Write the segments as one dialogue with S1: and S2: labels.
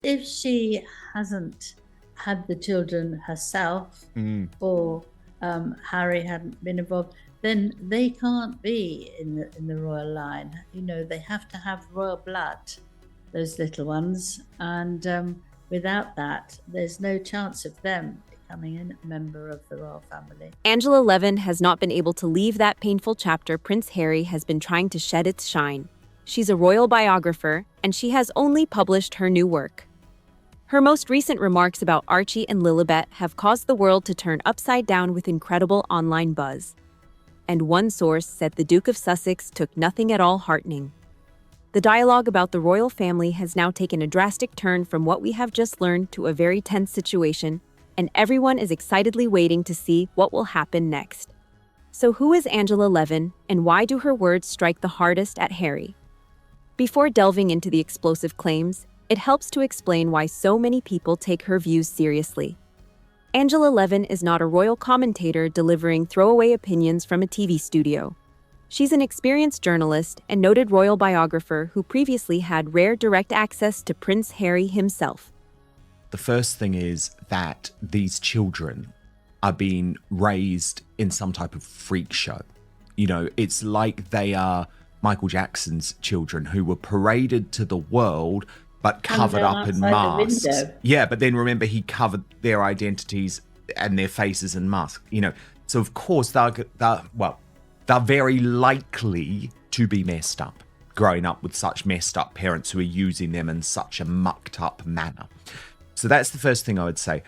S1: If she hasn't had the children herself, or Harry hadn't been involved, then they can't be in the royal line. You know, they have to have royal blood, those little ones, and without that, there's no chance of them becoming a member of the royal family.
S2: Angela Levin has not been able to leave that painful chapter Prince Harry has been trying to shed its shine. She's a royal biographer, and she has only published her new work. Her most recent remarks about Archie and Lilibet have caused the world to turn upside down with incredible online buzz. And one source said the Duke of Sussex took nothing at all heartening. The dialogue about the royal family has now taken a drastic turn from what we have just learned to a very tense situation, and everyone is excitedly waiting to see what will happen next. So who is Angela Levin, and why do her words strike the hardest at Harry? Before delving into the explosive claims, it helps to explain why so many people take her views seriously. Angela Levin is not a royal commentator delivering throwaway opinions from a TV studio. She's an experienced journalist and noted royal biographer who previously had rare direct access to Prince Harry himself.
S3: The first thing is that these children are being raised in some type of freak show. You know, it's like they are Michael Jackson's children who were paraded to the world but covered up in masks. Yeah, but then remember, he covered their identities and their faces in masks. You know, so of course they're very likely to be messed up, growing up with such messed up parents who are using them in such a mucked up manner. So that's the first thing I would say.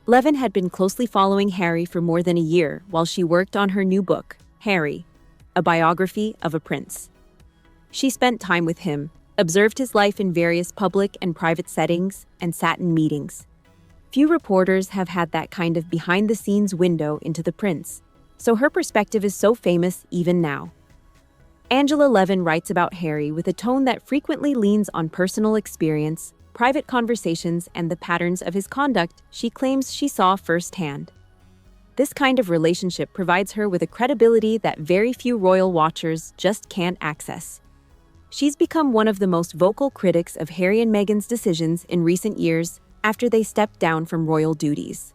S2: Levin had been closely following Harry for more than a year while she worked on her new book, Harry, a biography of a prince. She spent time with him, observed his life in various public and private settings, and sat in meetings. Few reporters have had that kind of behind-the-scenes window into the prince, so her perspective is so famous even now. Angela Levin writes about Harry with a tone that frequently leans on personal experience, private conversations, and the patterns of his conduct she claims she saw firsthand. This kind of relationship provides her with a credibility that very few royal watchers just can't access. She's become one of the most vocal critics of Harry and Meghan's decisions in recent years after they stepped down from royal duties.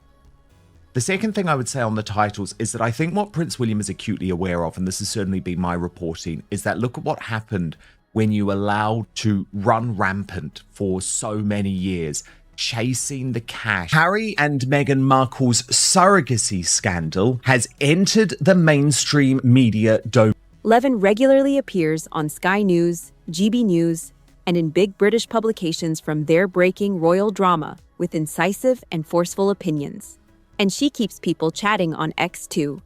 S3: The second thing I would say on the titles is that I think what Prince William is acutely aware of, and this has certainly been my reporting, is that look at what happened when you allowed to run rampant for so many years, chasing the cash. Harry and Meghan Markle's surrogacy scandal has entered the mainstream media domain.
S2: Levin regularly appears on Sky News, GB News, and in big British publications from their breaking royal drama with incisive and forceful opinions. And she keeps people chatting on X too.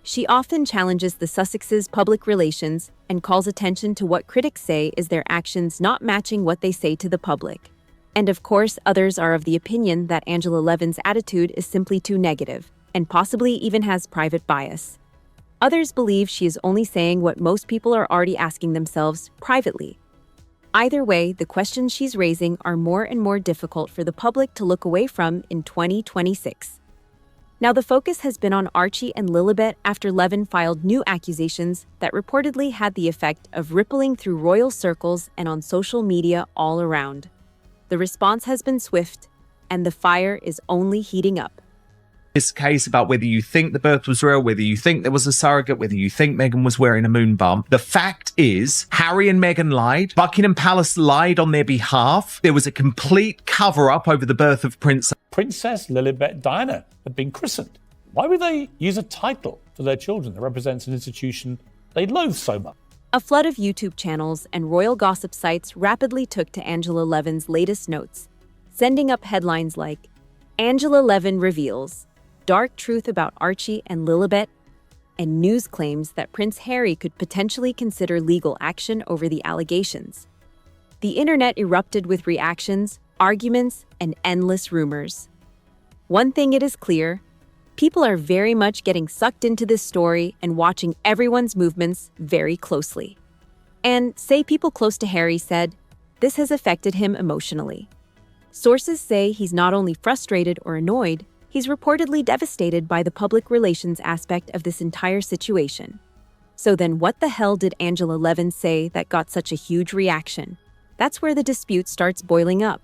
S2: She often challenges the Sussexes' public relations and calls attention to what critics say is their actions not matching what they say to the public. And of course, others are of the opinion that Angela Levin's attitude is simply too negative, and possibly even has private bias. Others believe she is only saying what most people are already asking themselves privately. Either way, the questions she's raising are more and more difficult for the public to look away from in 2026. Now, the focus has been on Archie and Lilibet after Levin filed new accusations that reportedly had the effect of rippling through royal circles and on social media all around. The response has been swift, and the fire is only heating up.
S3: This case about whether you think the birth was real, whether you think there was a surrogate, whether you think Meghan was wearing a moon bump. The fact is, Harry and Meghan lied. Buckingham Palace lied on their behalf. There was a complete cover-up over the birth of
S4: Princess Lilibet Diana had been christened. Why would they use a title for their children that represents an institution they loathe so much?
S2: A flood of YouTube channels and royal gossip sites rapidly took to Angela Levin's latest notes, sending up headlines like, Angela Levin reveals, dark truth about Archie and Lilibet, and news claims that Prince Harry could potentially consider legal action over the allegations. The internet erupted with reactions, arguments, and endless rumors. One thing it is clear, people are very much getting sucked into this story and watching everyone's movements very closely. And say people close to Harry said, this has affected him emotionally. Sources say he's not only frustrated or annoyed, he's reportedly devastated by the public relations aspect of this entire situation. So then what the hell did Angela Levin say that got such a huge reaction? That's where the dispute starts boiling up.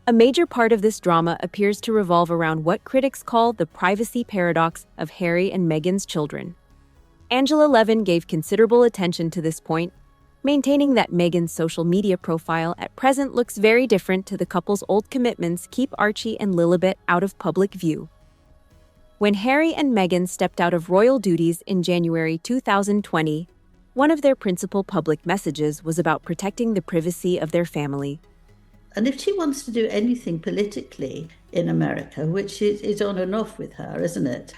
S2: A major part of this drama appears to revolve around what critics call the privacy paradox of Harry and Meghan's children. Angela Levin gave considerable attention to this point, maintaining that Meghan's social media profile at present looks very different to the couple's old commitments keep Archie and Lilibet out of public view. When Harry and Meghan stepped out of royal duties in January 2020, one of their principal public messages was about protecting the privacy of their family.
S1: And if she wants to do anything politically in America, which is on and off with her, isn't it?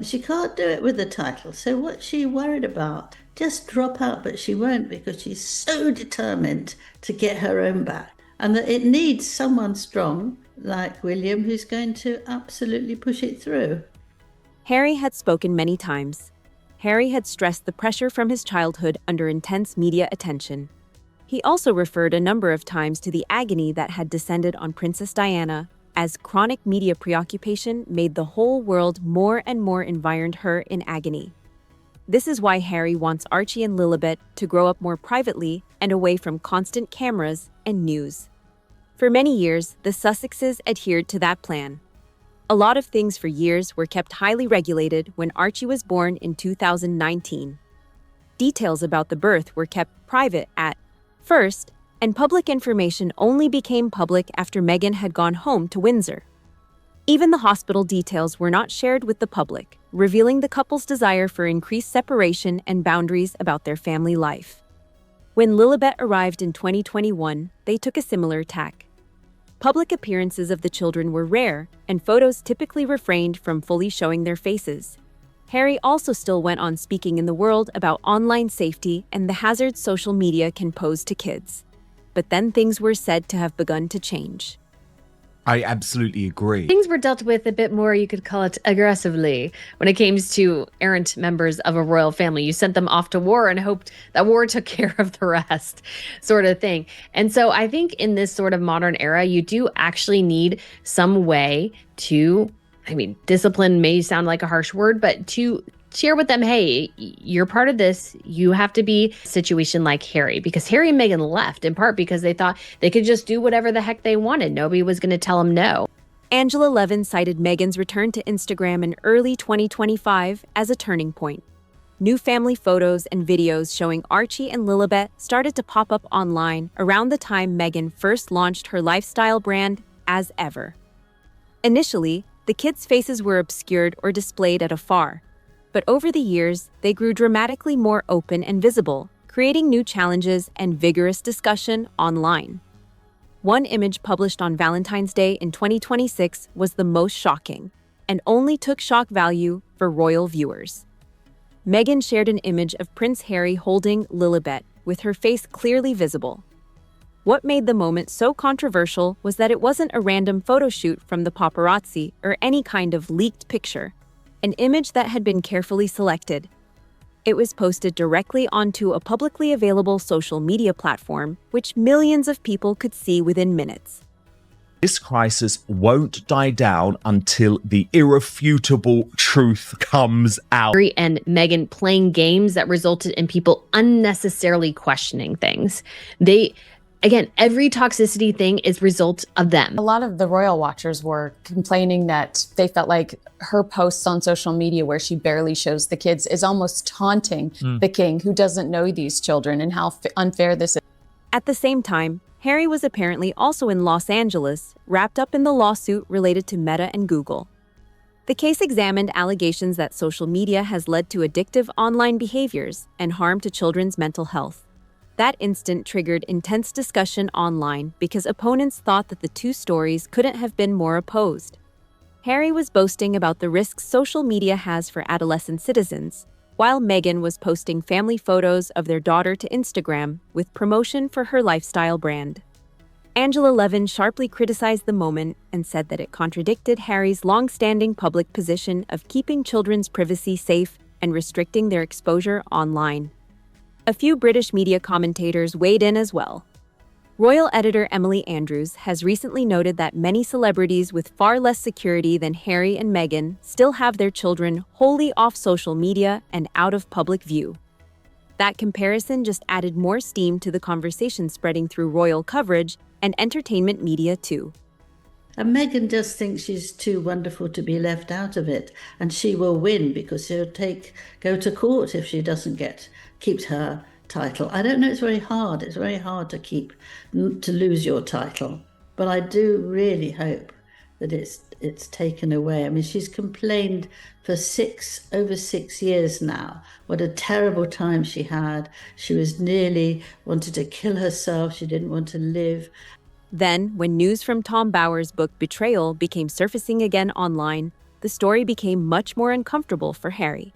S1: She can't do it with the title. So what's she worried about? Just drop out, but she won't, because she's so determined to get her own back. And that it needs someone strong like William who's going to absolutely push it through.
S2: Harry had spoken many times. Harry had stressed the pressure from his childhood under intense media attention. He also referred a number of times to the agony that had descended on Princess Diana, as chronic media preoccupation made the whole world more and more environed her in agony. This is why Harry wants Archie and Lilibet to grow up more privately and away from constant cameras and news. For many years, the Sussexes adhered to that plan. A lot of things for years were kept highly regulated when Archie was born in 2019. Details about the birth were kept private at first, and public information only became public after Meghan had gone home to Windsor. Even the hospital details were not shared with the public, revealing the couple's desire for increased separation and boundaries about their family life. When Lilibet arrived in 2021, they took a similar tack. Public appearances of the children were rare, and photos typically refrained from fully showing their faces. Harry also still went on speaking in the world about online safety and the hazards social media can pose to kids. But then things were said to have begun to change.
S3: I absolutely agree.
S5: Things were dealt with a bit more, you could call it aggressively, when it came to errant members of a royal family. You sent them off to war and hoped that war took care of the rest, sort of thing. And so I think in this sort of modern era, you do actually need some way to, discipline may sound like a harsh word, but to share with them, hey, you're part of this. You have to be a situation like Harry, because Harry and Meghan left in part because they thought they could just do whatever the heck they wanted. Nobody was going to tell them no.
S2: Angela Levin cited Meghan's return to Instagram in early 2025 as a turning point. New family photos and videos showing Archie and Lilibet started to pop up online around the time Meghan first launched her lifestyle brand, As Ever. Initially, the kids' faces were obscured or displayed at afar. But over the years, they grew dramatically more open and visible, creating new challenges and vigorous discussion online. One image published on Valentine's Day in 2026 was the most shocking, and only took shock value for royal viewers. Meghan shared an image of Prince Harry holding Lilibet, with her face clearly visible. What made the moment so controversial was that it wasn't a random photo shoot from the paparazzi or any kind of leaked picture. An image that had been carefully selected. It was posted directly onto a publicly available social media platform, which millions of people could see within minutes.
S3: This crisis won't die down until the irrefutable truth comes out.
S5: Harry and Meghan playing games that resulted in people unnecessarily questioning things. Again, every toxicity is a result of them.
S6: A lot of the royal watchers were complaining that they felt like her posts on social media where she barely shows the kids is almost taunting the king, who doesn't know these children, and how unfair this is.
S2: At the same time, Harry was apparently also in Los Angeles, wrapped up in the lawsuit related to Meta and Google. The case examined allegations that social media has led to addictive online behaviors and harm to children's mental health. That instant triggered intense discussion online because opponents thought that the two stories couldn't have been more opposed. Harry was boasting about the risks social media has for adolescent citizens, while Meghan was posting family photos of their daughter to Instagram with promotion for her lifestyle brand. Angela Levin sharply criticized the moment and said that it contradicted Harry's long-standing public position of keeping children's privacy safe and restricting their exposure online. A few British media commentators weighed in as well. Royal editor Emily Andrews has recently noted that many celebrities with far less security than Harry and Meghan still have their children wholly off social media and out of public view. That comparison just added more steam to the conversation spreading through royal coverage and entertainment media too.
S1: And Meghan just thinks she's too wonderful to be left out of it, and she will win because she'll go to court if she doesn't keep her title. I don't know. It's very hard. It's very hard to lose your title, but I do really hope that it's taken away. I mean, she's complained for over 6 years now what a terrible time she had. She was nearly wanted to kill herself. She didn't want to live.
S2: Then, when news from Tom Bower's book Betrayal became surfacing again online, the story became much more uncomfortable for Harry.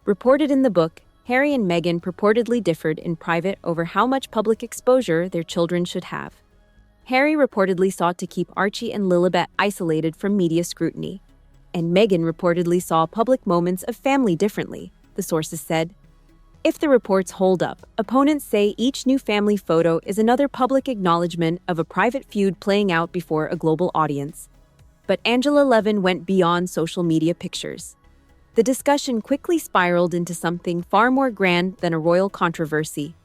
S2: Reported in the book, Harry and Meghan purportedly differed in private over how much public exposure their children should have. Harry reportedly sought to keep Archie and Lilibet isolated from media scrutiny, and Meghan reportedly saw public moments of family differently, the sources said. If the reports hold up, opponents say each new family photo is another public acknowledgement of a private feud playing out before a global audience. But Angela Levin went beyond social media pictures. The discussion quickly spiraled into something far more grand than a royal controversy: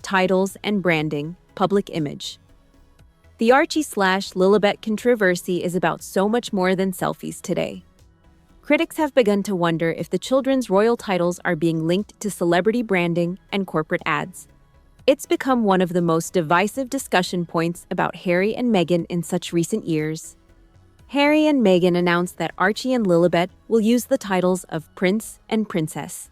S2: titles and branding, public image. The Archie/Lilibet controversy is about so much more than selfies today. Critics have begun to wonder if the children's royal titles are being linked to celebrity branding and corporate ads. It's become one of the most divisive discussion points about Harry and Meghan in such recent years. Harry and Meghan announced that Archie and Lilibet will use the titles of Prince and Princess.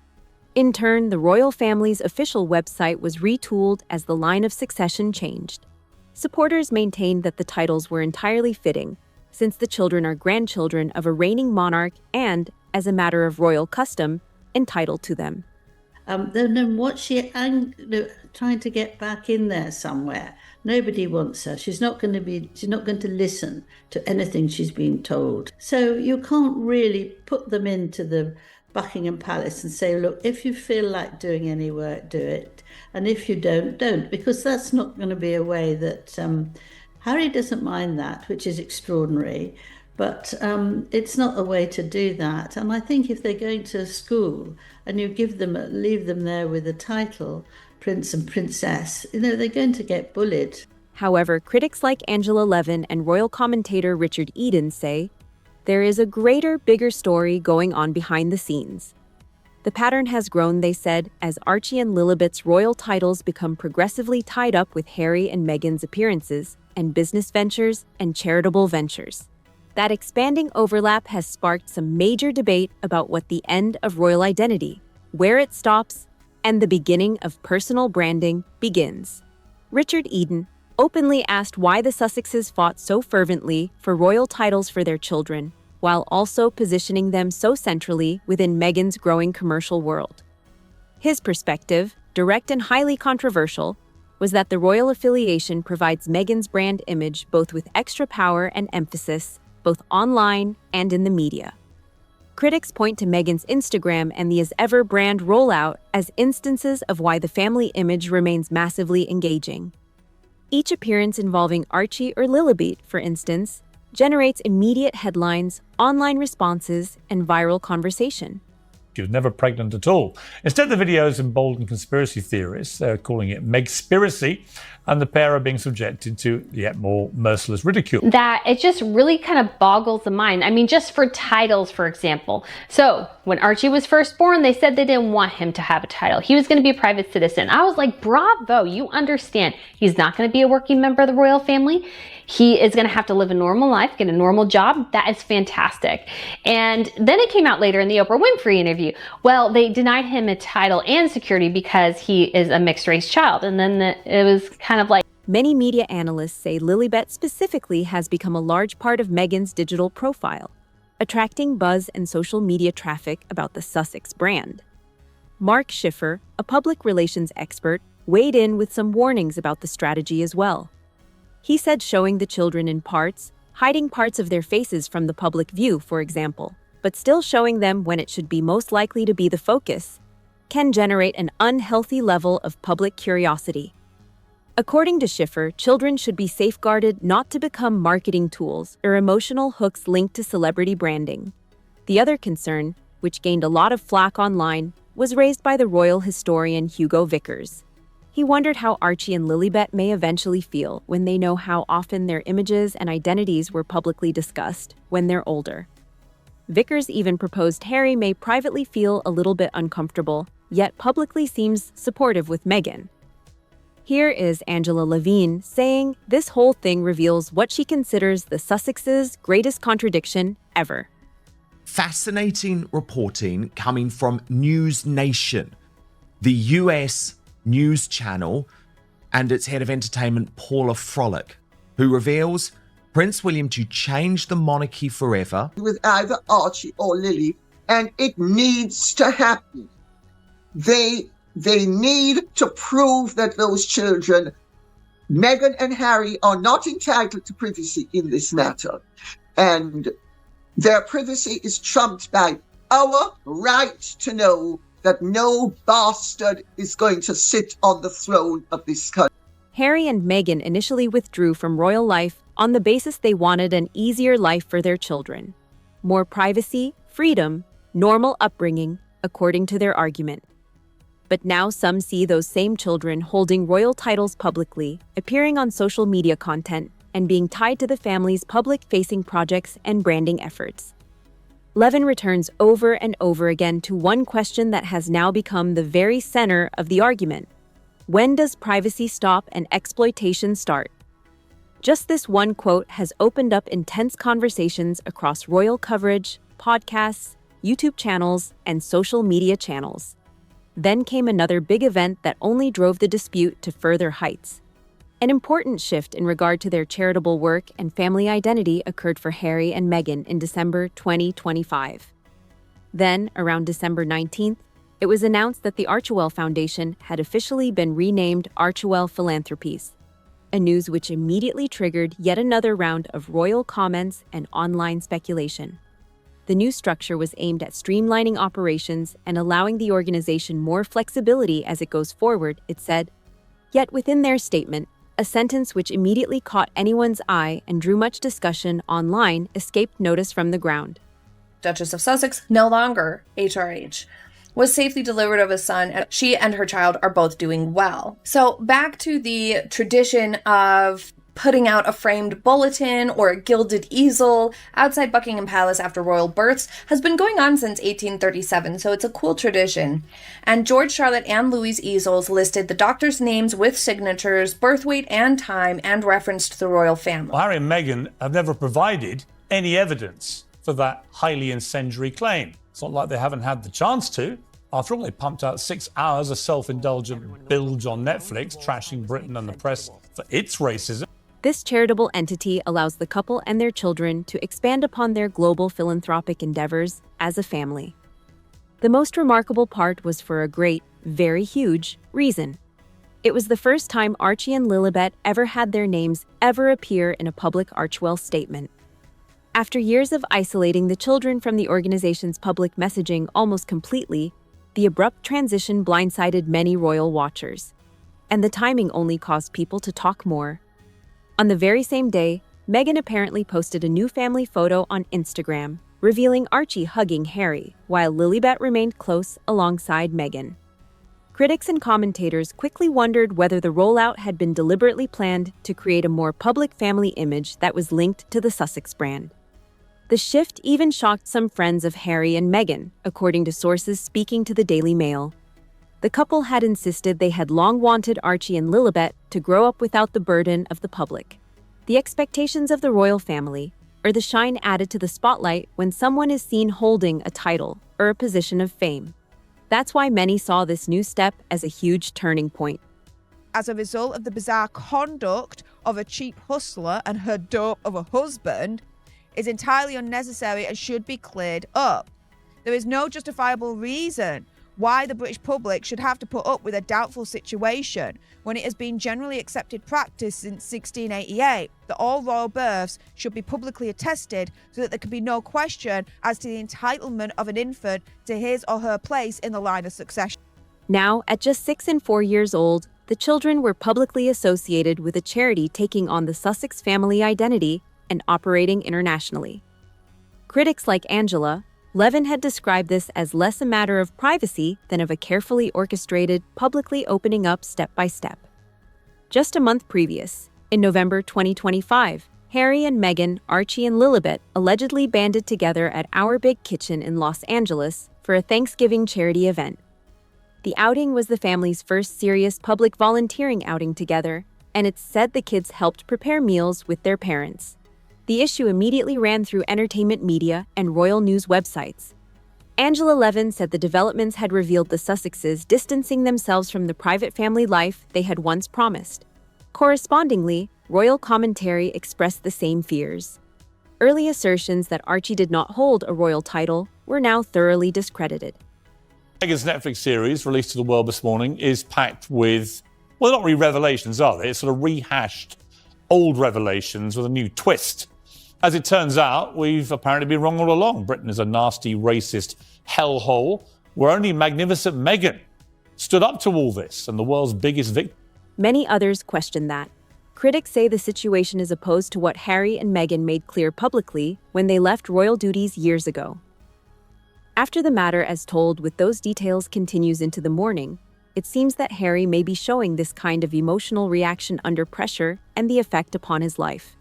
S2: In turn, the royal family's official website was retooled as the line of succession changed. Supporters maintained that the titles were entirely fitting, since the children are grandchildren of a reigning monarch and, as a matter of royal custom, entitled to them.
S1: Then what's she trying to get back in there somewhere? Nobody wants her. She's not going to listen to anything she's been told. So you can't really put them into the Buckingham Palace and say, look, if you feel like doing any work, do it. And if you don't, because that's not going to be a way that Harry doesn't mind that, which is extraordinary, but it's not a way to do that. And I think if they're going to school and you leave them there with a title, Prince and Princess, they're going to get bullied.
S2: However, critics like Angela Levin and royal commentator Richard Eden say there is a greater, bigger story going on behind the scenes. The pattern has grown, they said, as Archie and Lilibet's royal titles become progressively tied up with Harry and Meghan's appearances and business ventures and charitable ventures. That expanding overlap has sparked some major debate about what the end of royal identity, where it stops, and the beginning of personal branding begins. Richard Eden openly asked why the Sussexes fought so fervently for royal titles for their children, while also positioning them so centrally within Meghan's growing commercial world. His perspective, direct and highly controversial, was that the royal affiliation provides Meghan's brand image both with extra power and emphasis, both online and in the media. Critics point to Meghan's Instagram and the As Ever brand rollout as instances of why the family image remains massively engaging. Each appearance involving Archie or Lilibet, for instance, generates immediate headlines, online responses, and viral conversation.
S4: She was never pregnant at all. Instead, the videos embolden conspiracy theorists. They're calling it Megspiracy, and the pair are being subjected to yet more merciless ridicule.
S5: That it just really kind of boggles the mind. I mean, just for titles, for example. So when Archie was first born, they said they didn't want him to have a title. He was going to be a private citizen. I was like, bravo, you understand. He's not going to be a working member of the royal family. He is going to have to live a normal life, get a normal job. That is fantastic. And then it came out later in the Oprah Winfrey interview. Well, they denied him a title and security because he is a mixed race child. And then it was kind of like...
S2: Many media analysts say Lilibet specifically has become a large part of Meghan's digital profile, attracting buzz and social media traffic about the Sussex brand. Mark Schiffer, a public relations expert, weighed in with some warnings about the strategy as well. He said showing the children in parts, hiding parts of their faces from the public view, for example, but still showing them when it should be most likely to be the focus, can generate an unhealthy level of public curiosity. According to Schiffer, children should be safeguarded not to become marketing tools or emotional hooks linked to celebrity branding. The other concern, which gained a lot of flack online, was raised by the royal historian Hugo Vickers. He wondered how Archie and Lilibet may eventually feel when they know how often their images and identities were publicly discussed when they're older. Vickers even proposed Harry may privately feel a little bit uncomfortable, yet publicly seems supportive with Meghan. Here is Angela Levin saying this whole thing reveals what she considers the Sussexes' greatest contradiction ever.
S3: Fascinating reporting coming from News Nation, the US news channel, and its head of entertainment, Paula Frolic, who reveals Prince William to change the monarchy forever.
S7: With either Archie or Lily, and it needs to happen. They need to prove that those children, Meghan and Harry, are not entitled to privacy in this matter. And their privacy is trumped by our right to know that no bastard is going to sit on the throne of this country.
S2: Harry and Meghan initially withdrew from royal life on the basis they wanted an easier life for their children. More privacy, freedom, normal upbringing, according to their argument. But now some see those same children holding royal titles publicly, appearing on social media content, and being tied to the family's public-facing projects and branding efforts. Levin returns over and over again to one question that has now become the very center of the argument. When does privacy stop and exploitation start? Just this one quote has opened up intense conversations across royal coverage, podcasts, YouTube channels, and social media channels. Then came another big event that only drove the dispute to further heights. An important shift in regard to their charitable work and family identity occurred for Harry and Meghan in December 2025. Then, around December 19th, it was announced that the Archewell Foundation had officially been renamed Archewell Philanthropies, a news which immediately triggered yet another round of royal comments and online speculation. The new structure was aimed at streamlining operations and allowing the organization more flexibility as it goes forward, it said. Yet within their statement, a sentence which immediately caught anyone's eye and drew much discussion online escaped notice from the ground.
S8: Duchess of Sussex, no longer HRH, was safely delivered of a son, and she and her child are both doing well. So back to the tradition of putting out a framed bulletin or a gilded easel outside Buckingham Palace after royal births has been going on since 1837, so it's a cool tradition. And George, Charlotte, and Louis' easels listed the doctors' names with signatures, birth weight and time, and referenced the royal family.
S4: Well, Harry and Meghan have never provided any evidence for that highly incendiary claim. It's not like they haven't had the chance to. After all, they pumped out 6 hours of self-indulgent bilge on Netflix, trashing Britain and the press for its racism.
S2: This charitable entity allows the couple and their children to expand upon their global philanthropic endeavors as a family. The most remarkable part was for a great, very huge reason. It was the first time Archie and Lilibet ever had their names ever appear in a public Archewell statement. After years of isolating the children from the organization's public messaging almost completely, the abrupt transition blindsided many royal watchers. And the timing only caused people to talk more. On the very same day, Meghan apparently posted a new family photo on Instagram, revealing Archie hugging Harry, while Lilibet remained close alongside Meghan. Critics and commentators quickly wondered whether the rollout had been deliberately planned to create a more public family image that was linked to the Sussex brand. The shift even shocked some friends of Harry and Meghan, according to sources speaking to the Daily Mail. The couple had insisted they had long wanted Archie and Lilibet to grow up without the burden of the public. The expectations of the royal family, or the shine added to the spotlight when someone is seen holding a title or a position of fame. That's why many saw this new step as a huge turning point.
S9: As a result of the bizarre conduct of a cheap hustler and her dope of a husband, is entirely unnecessary and should be cleared up. There is no justifiable reason why the British public should have to put up with a doubtful situation when it has been generally accepted practice since 1688 that all royal births should be publicly attested so that there can be no question as to the entitlement of an infant to his or her place in the line of succession.
S2: Now, at just 6 and 4 years old, the children were publicly associated with a charity taking on the Sussex family identity and operating internationally. Critics like Angela Levin had described this as less a matter of privacy than of a carefully orchestrated, publicly opening up step by step. Just a month previous, in November 2025, Harry and Meghan, Archie and Lilibet allegedly banded together at Our Big Kitchen in Los Angeles for a Thanksgiving charity event. The outing was the family's first serious public volunteering outing together, and it's said the kids helped prepare meals with their parents. The issue immediately ran through entertainment media and royal news websites. Angela Levin said the developments had revealed the Sussexes distancing themselves from the private family life they had once promised. Correspondingly, royal commentary expressed the same fears. Early assertions that Archie did not hold a royal title were now thoroughly discredited.
S4: Meghan's Netflix series, released to the world this morning, is packed with, well, not really revelations, are they? It's sort of rehashed old revelations with a new twist. As it turns out, we've apparently been wrong all along. Britain is a nasty, racist hellhole where only magnificent Meghan stood up to all this and the world's biggest victim.
S2: Many others question that. Critics say the situation is opposed to what Harry and Meghan made clear publicly when they left royal duties years ago. After the matter as told with those details continues into the morning, it seems that Harry may be showing this kind of emotional reaction under pressure and the effect upon his life.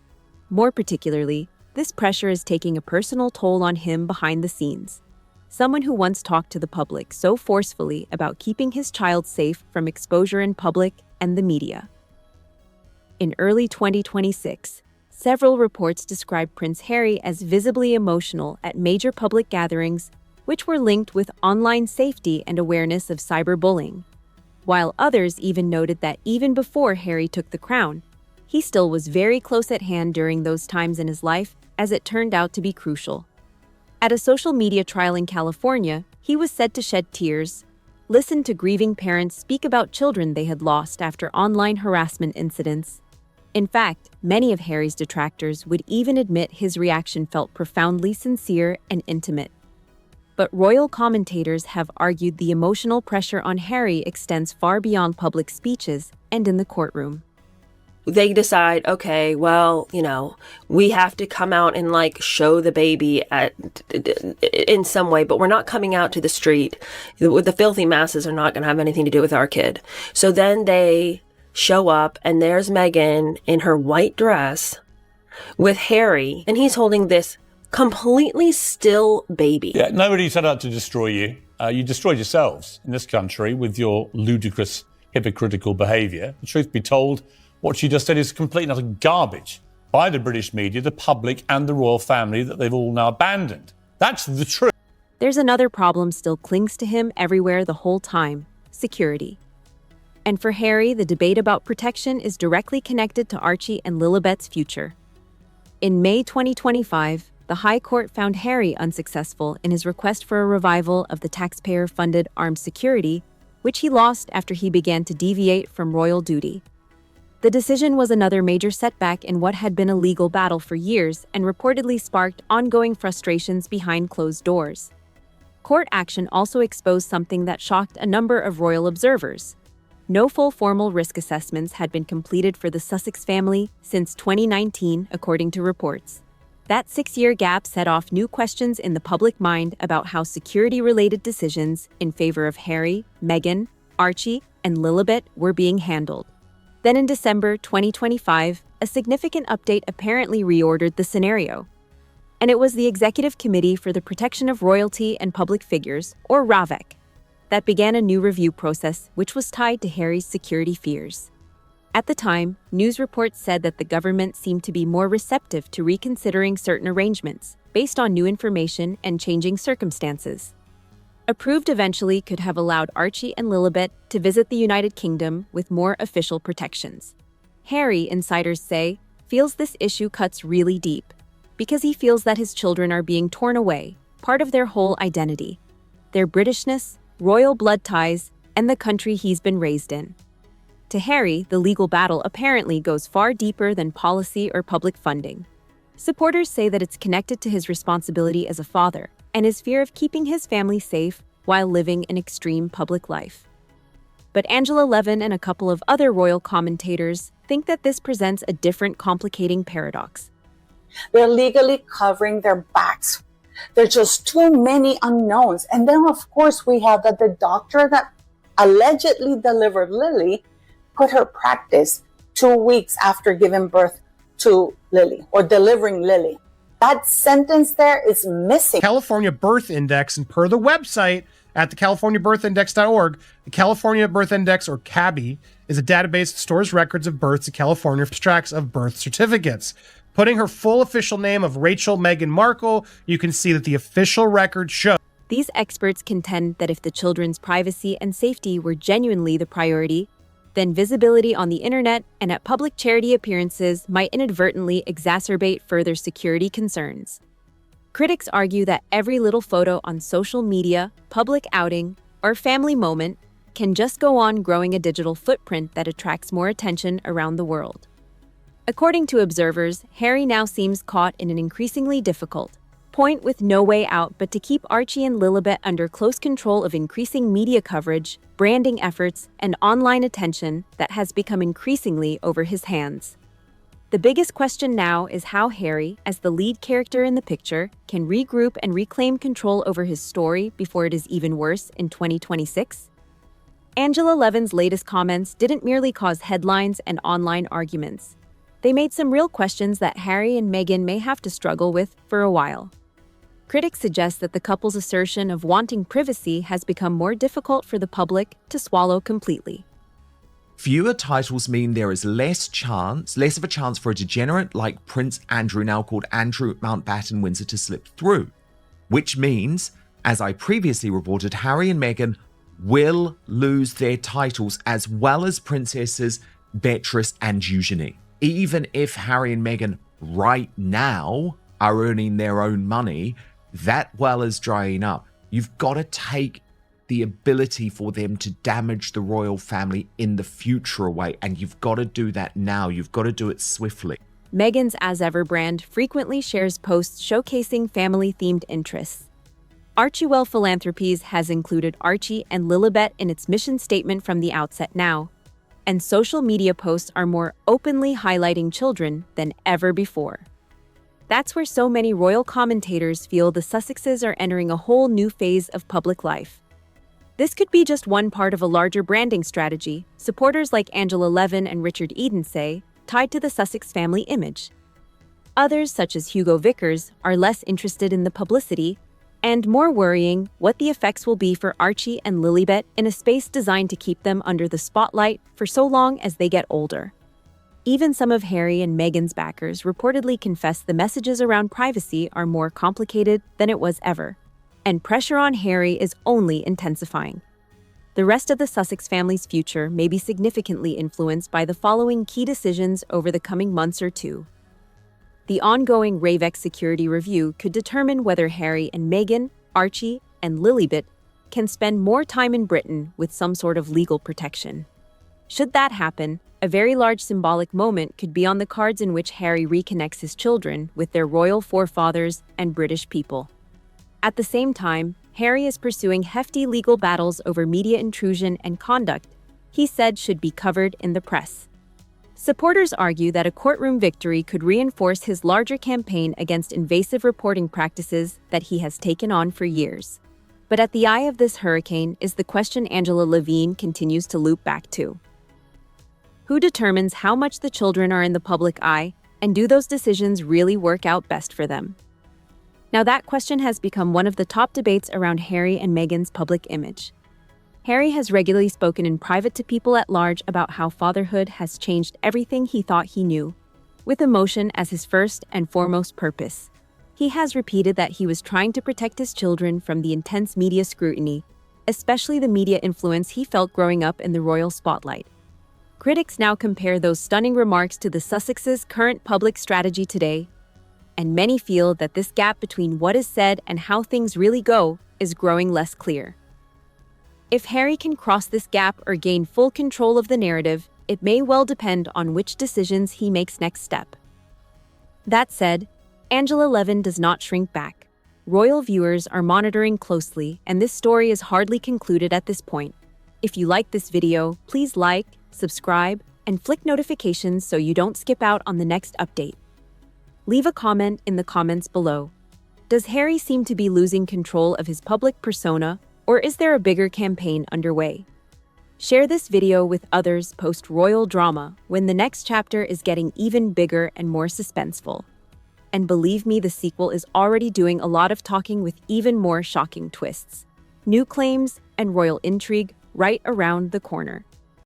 S2: More particularly, this pressure is taking a personal toll on him behind the scenes. Someone who once talked to the public so forcefully about keeping his child safe from exposure in public and the media. In early 2026, several reports described Prince Harry as visibly emotional at major public gatherings, which were linked with online safety and awareness of cyberbullying, while others even noted that even before Harry took the crown, he still was very close at hand during those times in his life, as it turned out to be crucial. At a social media trial in California, he was said to shed tears, listen to grieving parents speak about children they had lost after online harassment incidents. In fact, many of Harry's detractors would even admit his reaction felt profoundly sincere and intimate. But royal commentators have argued the emotional pressure on Harry extends far beyond public speeches and in the courtroom.
S10: They decide, okay, well, we have to come out and show the baby in some way, but we're not coming out to the street. The filthy masses are not going to have anything to do with our kid. So then they show up and there's Meghan in her white dress with Harry, and he's holding this completely still baby.
S4: Yeah, nobody set out to destroy you. You destroyed yourselves in this country with your ludicrous, hypocritical behaviour. The truth be told, what you just said is complete and utter garbage by the British media, the public and the royal family that they've all now abandoned. That's the truth.
S2: There's another problem still clings to him everywhere the whole time: security. And for Harry, the debate about protection is directly connected to Archie and Lilibet's future. In May 2025, the High Court found Harry unsuccessful in his request for a revival of the taxpayer-funded armed security, which he lost after he began to deviate from royal duty. The decision was another major setback in what had been a legal battle for years and reportedly sparked ongoing frustrations behind closed doors. Court action also exposed something that shocked a number of royal observers. No full formal risk assessments had been completed for the Sussex family since 2019, according to reports. That 6-year gap set off new questions in the public mind about how security-related decisions in favor of Harry, Meghan, Archie, and Lilibet were being handled. Then in December 2025, a significant update apparently reordered the scenario. And it was the Executive Committee for the Protection of Royalty and Public Figures, or RAVEC, that began a new review process which was tied to Harry's security fears. At the time, news reports said that the government seemed to be more receptive to reconsidering certain arrangements based on new information and changing circumstances. Approved eventually could have allowed Archie and Lilibet to visit the United Kingdom with more official protections. Harry, insiders say, feels this issue cuts really deep because he feels that his children are being torn away, part of their whole identity, their Britishness, royal blood ties, and the country he's been raised in. To Harry, the legal battle apparently goes far deeper than policy or public funding. Supporters say that it's connected to his responsibility as a father and his fear of keeping his family safe while living an extreme public life. But Angela Levin and a couple of other royal commentators think that this presents a different complicating paradox.
S11: They're legally covering their backs. There's just too many unknowns. And then, of course, we have that the doctor that allegedly delivered Lily quit her practice 2 weeks after giving birth to Lily or delivering Lily. That sentence there is missing.
S12: California Birth Index, and per the website at the CaliforniaBirthIndex.org, the California Birth Index, or CABI, is a database that stores records of births in California, abstracts of birth certificates. Putting her full official name of Rachel Meghan Markle, you can see that the official record shows.
S2: These experts contend that if the children's privacy and safety were genuinely the priority, then visibility on the internet and at public charity appearances might inadvertently exacerbate further security concerns. Critics argue that every little photo on social media, public outing, or family moment can just go on growing a digital footprint that attracts more attention around the world. According to observers, Harry now seems caught in an increasingly difficult point with no way out but to keep Archie and Lilibet under close control of increasing media coverage, branding efforts, and online attention that has become increasingly over his hands. The biggest question now is how Harry, as the lead character in the picture, can regroup and reclaim control over his story before it is even worse in 2026. Angela Levin's latest comments didn't merely cause headlines and online arguments. They made some real questions that Harry and Meghan may have to struggle with for a while. Critics suggest that the couple's assertion of wanting privacy has become more difficult for the public to swallow completely.
S3: Fewer titles mean there is less of a chance for a degenerate like Prince Andrew, now called Andrew Mountbatten Windsor, to slip through. Which means, as I previously reported, Harry and Meghan will lose their titles as well as Princesses Beatrice and Eugenie. Even if Harry and Meghan right now are earning their own money, that well is drying up. You've got to take the ability for them to damage the royal family in the future away, and you've got to do that now. You've got to do it swiftly.
S2: Meghan's As Ever brand frequently shares posts showcasing family-themed interests. Archie Philanthropies has included Archie and Lilibet in its mission statement from the outset now, and social media posts are more openly highlighting children than ever before. That's where so many royal commentators feel the Sussexes are entering a whole new phase of public life. This could be just one part of a larger branding strategy, supporters like Angela Levin and Richard Eden say, tied to the Sussex family image. Others, such as Hugo Vickers, are less interested in the publicity, and more worrying what the effects will be for Archie and Lilibet in a space designed to keep them under the spotlight for so long as they get older. Even some of Harry and Meghan's backers reportedly confess the messages around privacy are more complicated than it was ever, and pressure on Harry is only intensifying. The rest of the Sussex family's future may be significantly influenced by the following key decisions over the coming months or two. The ongoing Ravex security review could determine whether Harry and Meghan, Archie, and Lilibet can spend more time in Britain with some sort of legal protection. Should that happen, a very large symbolic moment could be on the cards in which Harry reconnects his children with their royal forefathers and British people. At the same time, Harry is pursuing hefty legal battles over media intrusion and conduct he said should be covered in the press. Supporters argue that a courtroom victory could reinforce his larger campaign against invasive reporting practices that he has taken on for years. But at the eye of this hurricane is the question Angela Levin continues to loop back to. Who determines how much the children are in the public eye, and do those decisions really work out best for them? Now that question has become one of the top debates around Harry and Meghan's public image. Harry has regularly spoken in private to people at large about how fatherhood has changed everything he thought he knew, with emotion as his first and foremost purpose. He has repeated that he was trying to protect his children from the intense media scrutiny, especially the media influence he felt growing up in the royal spotlight. Critics now compare those stunning remarks to the Sussexes' current public strategy today, and many feel that this gap between what is said and how things really go is growing less clear. If Harry can cross this gap or gain full control of the narrative, it may well depend on which decisions he makes next step. That said, Angela Levin does not shrink back. Royal viewers are monitoring closely, and this story is hardly concluded at this point. If you like this video, please like, subscribe, and flick notifications so you don't skip out on the next update. Leave a comment in the comments below. Does Harry seem to be losing control of his public persona, or is there a bigger campaign underway? Share this video with others post-royal drama when the next chapter is getting even bigger and more suspenseful. And believe me, the sequel is already doing a lot of talking with even more shocking twists, new claims, and royal intrigue right around the corner.